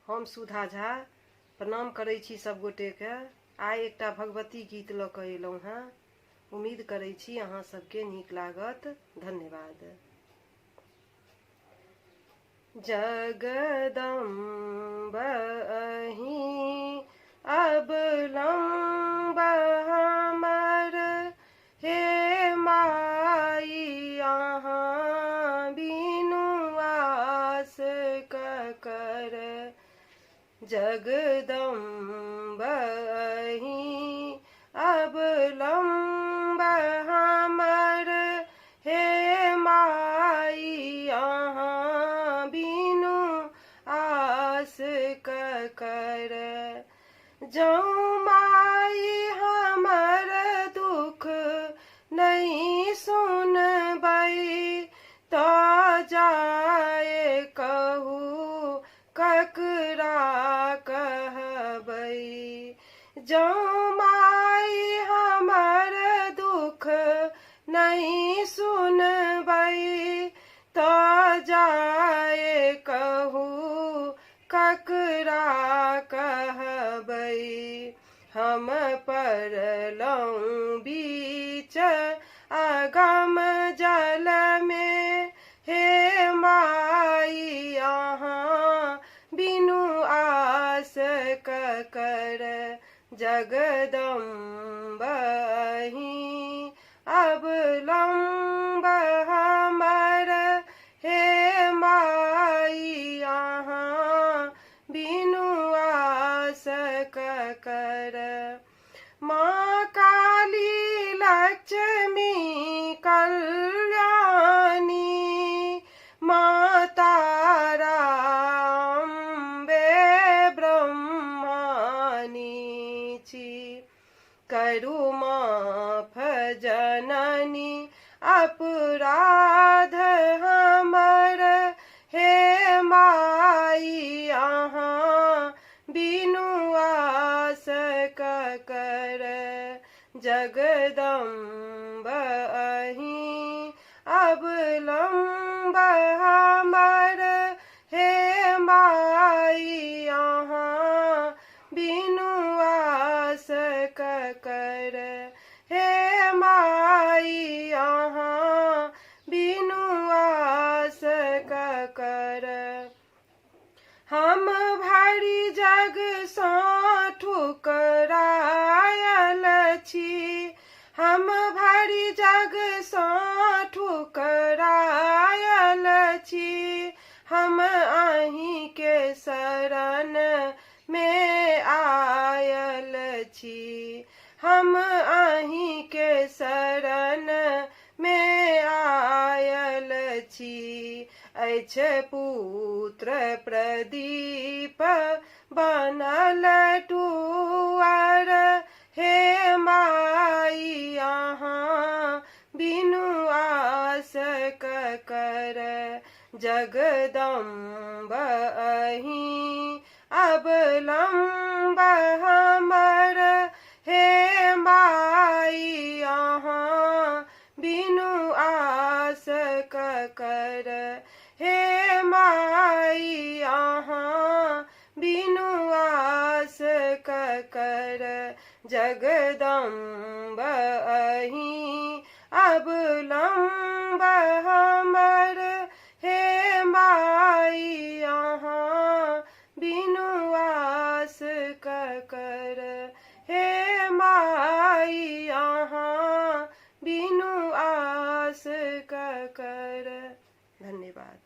हम सुधा झा प्रणाम करै छी सब गोटे के। आइ एकटा भगवती गीत लऽ कऽ एलहुँ हेँ। उम्मीद करै छी अहाँ सबके नीक लागत। धन्यवाद। जगदम्ब अहीं अवलम्ब हमर, हे माई अहाँ बिनु आस ककर। जगदम्ब अहीं अवलम्ब हमर, हे माई अहाँ बिनु आस ककर। जौं माई हमर दुख नहीं सुनबै, तऽ जाए कहू ककरा कहबै। जौं माई हमर दुख नहीं सुनबै, तऽ जाए कहू ककरा कहबै। हम पड़लहुँ बीच अगम जल में, हे माई अहाँ बिनु आस ककर। जगदम्ब अहीं अवलम्ब हमर, हे माई अहाँ बिनु आस ककर। माँ काली लक्ष्मी कल्याणी, माँ तारा अम्बे ब्रह्मानी छी। करू माफ जननी अपराध हमर, हे माई अहाँ बिनु आस ककर। जगदम्ब अहीं अवलम्ब हमर, हे माई अहाँ बिनु आस ककर। हे माई अहाँ बिनु आस ककर। हम भारी जग सँ ठुकरायल छी, हम भारी जग सँ ठुकरायल छी। हम अहीं के शरण में आयल छी, हम अहीं के शरण में आयल छी। अछि पुत्र प्रदीप बनल टुअर, हे माई अहाँ बिनु आस ककर। जगदम्ब अहीं अवलम्ब हमर, हे माई अहाँ बिनु आस ककर। हे माई अहाँ बिनु आस ककर। जगदम्ब अहीं अवलम्ब हमर, हे माई अहाँ बिनु आस ककर। हे माई अहाँ बिनु आस ककर। धन्यवाद।